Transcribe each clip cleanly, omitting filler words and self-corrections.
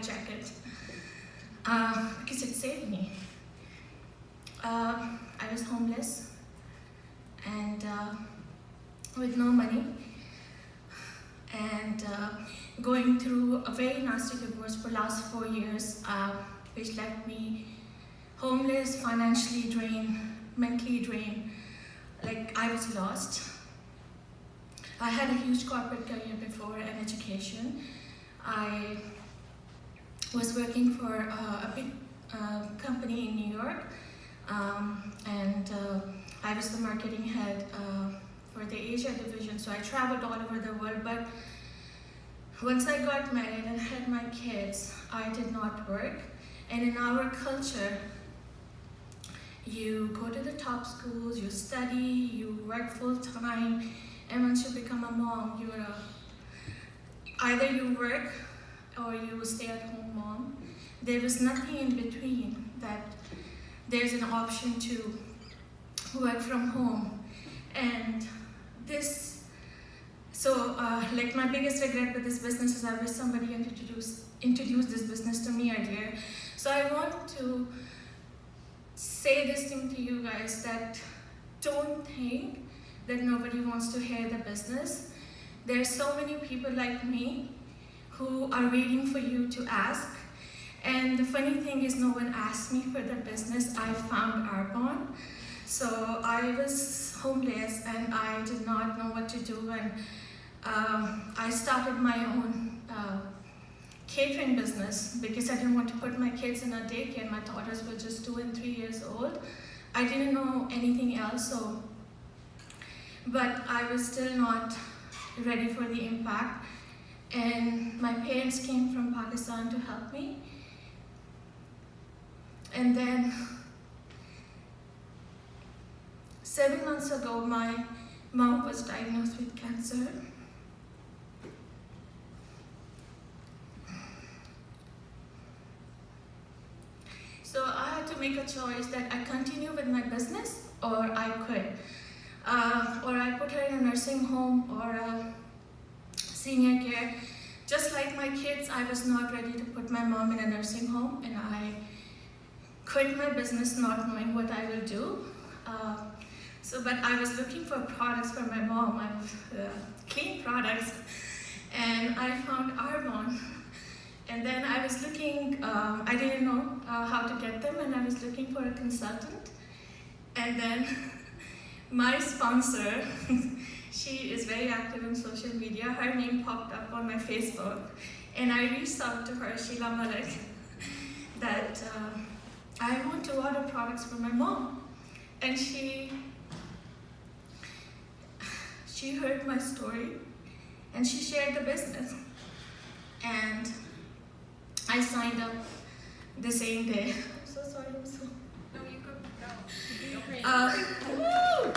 jacket because it saved me. I was homeless and with no money and going through a very nasty divorce for the last 4 years, which left me homeless, financially drained, mentally drained. Like, I was lost. I had a huge corporate career before and education. I was working for a big company in New York, and I was the marketing head for the Asia division, so I traveled all over the world. But once I got married and had my kids, I did not work. And in our culture, you go to the top schools, you study, you work full time, and once you become a mom, either you work or you stay at home mom. There was nothing in between that there's an option to work from home. And this, so like my biggest regret with this business is I wish somebody introduced this business to me earlier. So I want to say this thing to you guys, that don't think that nobody wants to hear the business. There's so many people like me who are waiting for you to ask. And the funny thing is, no one asked me for the business. I found Arbonne. So I was homeless and I did not know what to do, and I started my own catering business because I didn't want to put my kids in a daycare. My daughters were just 2 and 3 years old. I didn't know anything else, but I was still not ready for the impact. And my parents came from Pakistan to help me. And then 7 months ago, my mom was diagnosed with cancer. So I had to make a choice that I continue with my business or I quit. Or I put her in a nursing home or a senior care. Just like my kids, I was not ready to put my mom in a nursing home, and I quit my business not knowing what I will do. But I was looking for products for my mom, clean products, and I found Arbonne. And then I was looking, I didn't know how to get them, and I was looking for a consultant. And then my sponsor, she is very active on social media, her name popped up on my Facebook, and I reached out to her, Sheila Malik, that I want to order products for my mom. And she heard my story and she shared the business, and I signed up the same day. I'm so sorry, I'm so... No, you could go. Woo!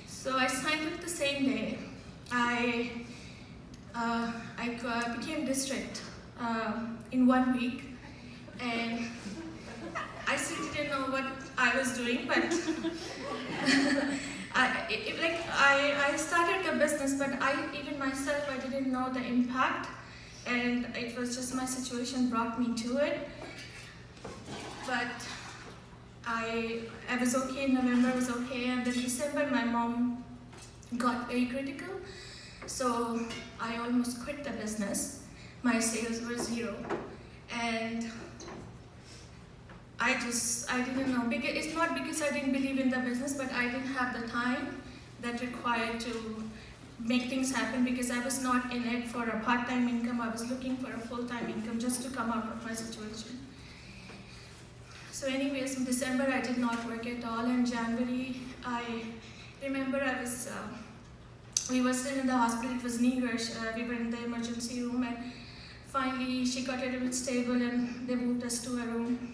So I signed up the same day. I became district in 1 week, and I still didn't know what I was doing, but I started the business, but even myself, I didn't know the impact, and it was just my situation brought me to it. But I was okay in November, I was okay, and then December my mom got very critical, so I almost quit the business. My sales were 0, and I didn't know, because it's not because I didn't believe in the business, but I didn't have the time that required to make things happen, because I was not in it for a part-time income. I was looking for a full-time income just to come out of my situation. So anyways, in December I did not work at all. In January, I remember we were still in the hospital. It was New Year's. We were in the emergency room, and finally she got a little bit stable and they moved us to a room.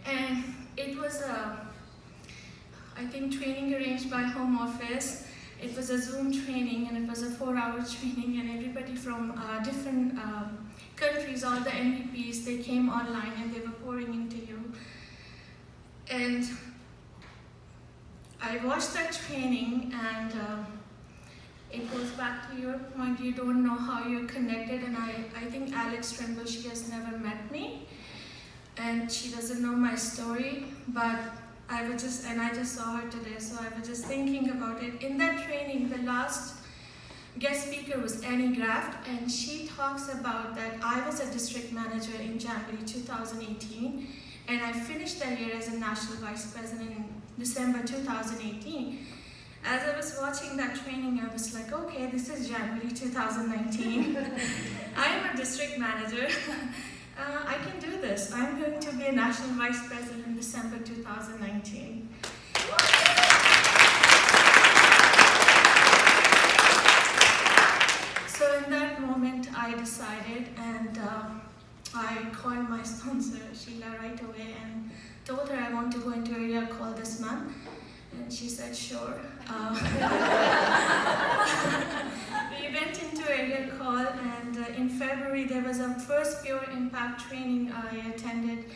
And it was I think training arranged by home office. It was a Zoom training, and it was a 4-hour training, and everybody from different countries, all the MVPs, they came online and they were pouring into you. And I watched that training, and it goes back to your point, you don't know how you're connected, and I think Alex Trimble, she has never met me, and she doesn't know my story, but I just saw her today, so I was just thinking about it. In that training, the last guest speaker was Annie Graft, and she talks about that I was a district manager in January 2018, and I finished that year as a national vice president in December 2018. As I was watching that training, I was like, okay, this is January 2019. I am a district manager. I can do this. I'm going to be a national vice president in December 2019. So in that moment, I decided, and I called my sponsor, Sheila, right away, and told her I want to go into area call this month. And she said, sure. We went into area call, and in February there was a first Pure Impact training I attended.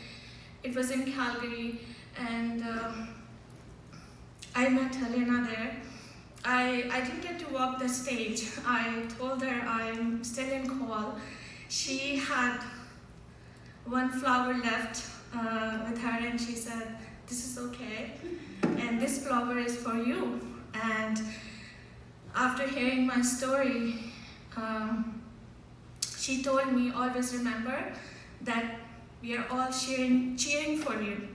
It was in Calgary, and I met Helena there. I didn't get to walk the stage. I told her I'm still in call. She had one flower left with her, and she said, this is okay, and this flower is for you. And after hearing my story, she told me, always remember that we are all cheering for you.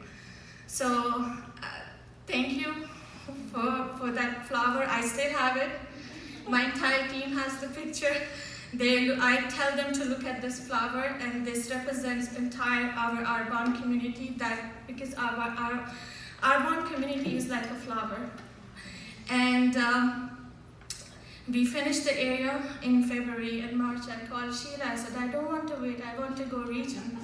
So thank you for that flower. I still have it. My entire team has the picture. I tell them to look at this flower, and this represents entire our arbonne community, because our arbonne community is like a flower. And we finished the area in February. In March, I called Sheila. I said, I don't want to wait. I want to go region.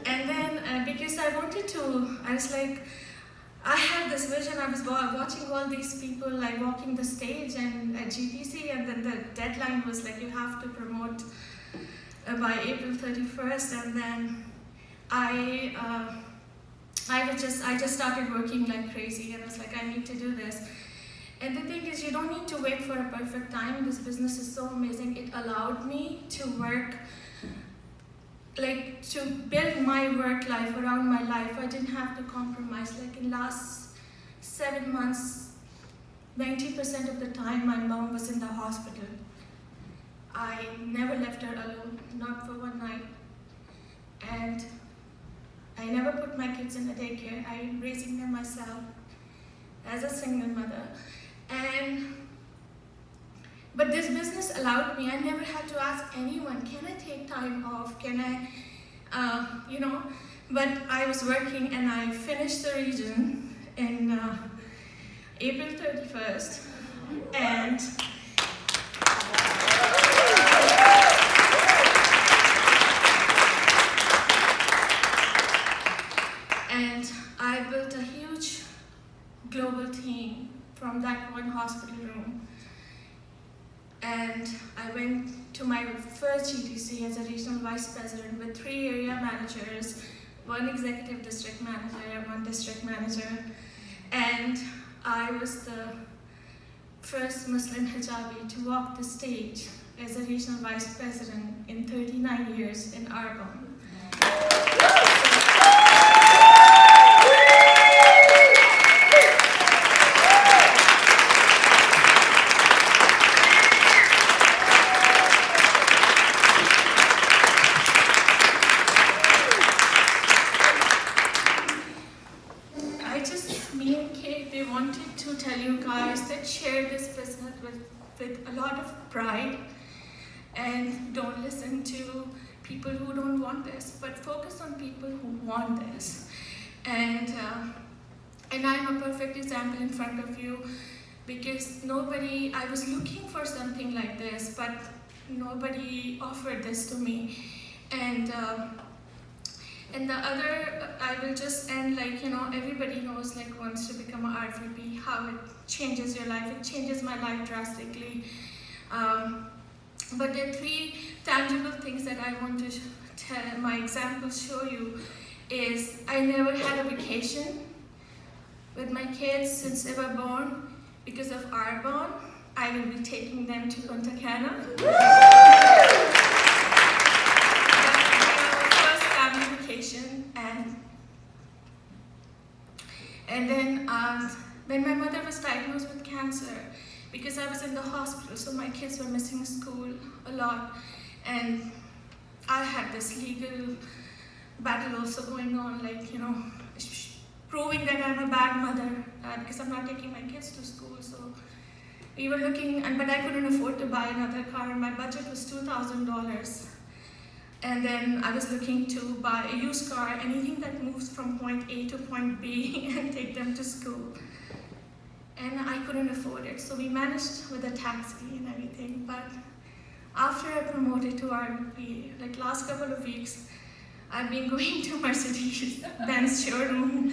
and then because I was like, I had this vision. I was watching all these people like walking the stage and at GTC, and then the deadline was like, you have to promote by April 31st. And then I just started working like crazy, and I was like, I need to do this. And the thing is, you don't need to wait for a perfect time. This business is so amazing. It allowed me to work, like to build my work life around my life. I didn't have to compromise. Like in last 7 months, 90% of the time my mom was in the hospital. I never left her alone, not for one night. And I never put my kids in a daycare. I'm raising them myself as a single mother. But this business allowed me, I never had to ask anyone, can I take time off? Can I, but I was working, and I finished the region in April 31st. And I built a huge global team from that one hospital room. And I went to my first GTC as a regional vice president with 3 area managers, 1 executive district manager, 1 district manager. And I was the first Muslim hijabi to walk the stage as a regional vice president in 39 years in Arbonne. Me and Kate, we wanted to tell you guys that share this business with a lot of pride, and don't listen to people who don't want this, but focus on people who want this. And I'm a perfect example in front of you, because I was looking for something like this, but nobody offered this to me. And the other, I will just end everybody knows wants to become an RVP, how it changes your life. It changes my life drastically. But there are 3 tangible things that I want to tell, my examples show you, is I never had a vacation with my kids since they were born. because of Arbonne, I will be taking them to Punta Cana. First family vacation, and then when my mother was diagnosed with cancer, because I was in the hospital, so my kids were missing school a lot, and I had this legal battle also going on, like, you know, proving that I'm a bad mother because I'm not taking my kids to school. So we were looking, but I couldn't afford to buy another car, and my budget was $2,000. And then I was looking to buy a used car, anything that moves from point A to point B and take them to school. And I couldn't afford it, so we managed with a taxi and everything. But after I promoted to RVP, like last couple of weeks, I've been going to Mercedes-Benz showroom,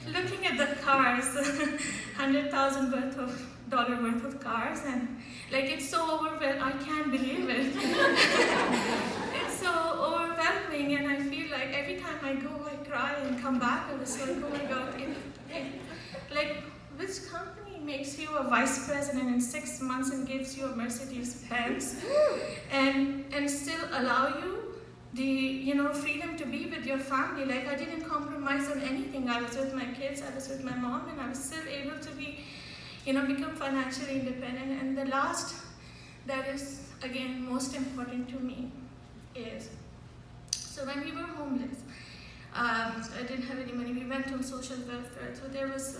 looking at the cars, $100,000 worth of cars, and like it's so overwhelming. I can't believe it. It's so overwhelming, and I feel like every time I go, I cry and come back. I was like, oh my God, like which company makes you a vice president in 6 months and gives you a Mercedes-Benz, and still allow you the freedom to be with your family? Like, I didn't compromise on anything. I was with my kids, I was with my mom, and I was still able to be, become financially independent. And the last, that is again most important to me, is, so when we were homeless, so I didn't have any money, we went on social welfare. So there's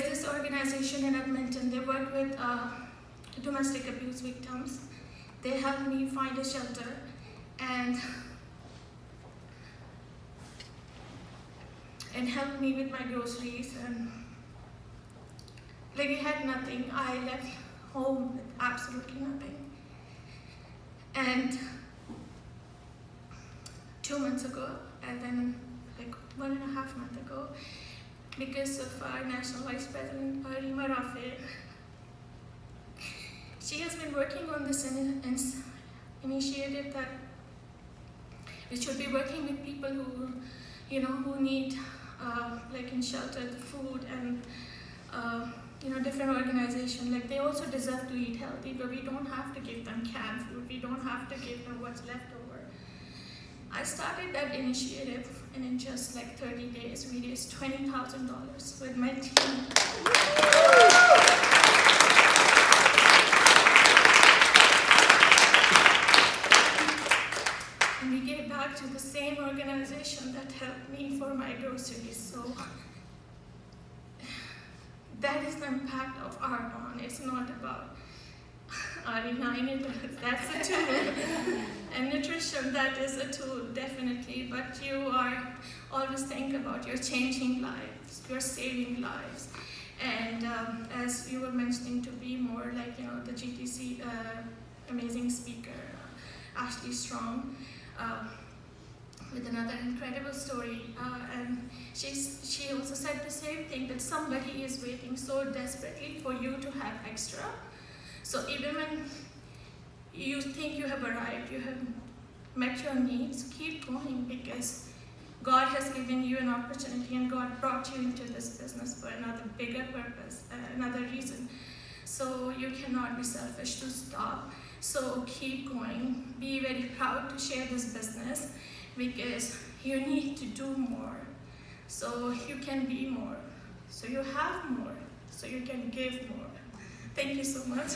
this organization in Edmonton, they work with domestic abuse victims. They helped me find a shelter, and helped me with my groceries, and like we had nothing. I left home with absolutely nothing. And 2 months ago, and then like 1.5 months ago, because of our national vice president, Rima, she has been working on this initiative that we should be working with people who, who need, like in shelter, the food, and different organizations. Like, they also deserve to eat healthy, but we don't have to give them canned food. We don't have to give them what's left over. I started that initiative, and in just like 30 days, we raised $20,000 with my team. And we gave back to the same organization that helped me for my groceries. So that is the impact of Arbonne. It's not about RE9, that's a tool. And nutrition, that is a tool, definitely. But you are always think about you're changing lives, you're saving lives. And as you were mentioning, to be more like, the GTC amazing speaker, Ashley Strong, with another incredible story, and she also said the same thing, that somebody is waiting so desperately for you to have extra. So even when you think you have arrived, you have met your needs, keep going, because God has given you an opportunity, and God brought you into this business for another bigger purpose, another reason. So you cannot be selfish to stop. So keep going. Be very proud to share this business, because you need to do more. So you can be more. So you have more. So you can give more. Thank you so much.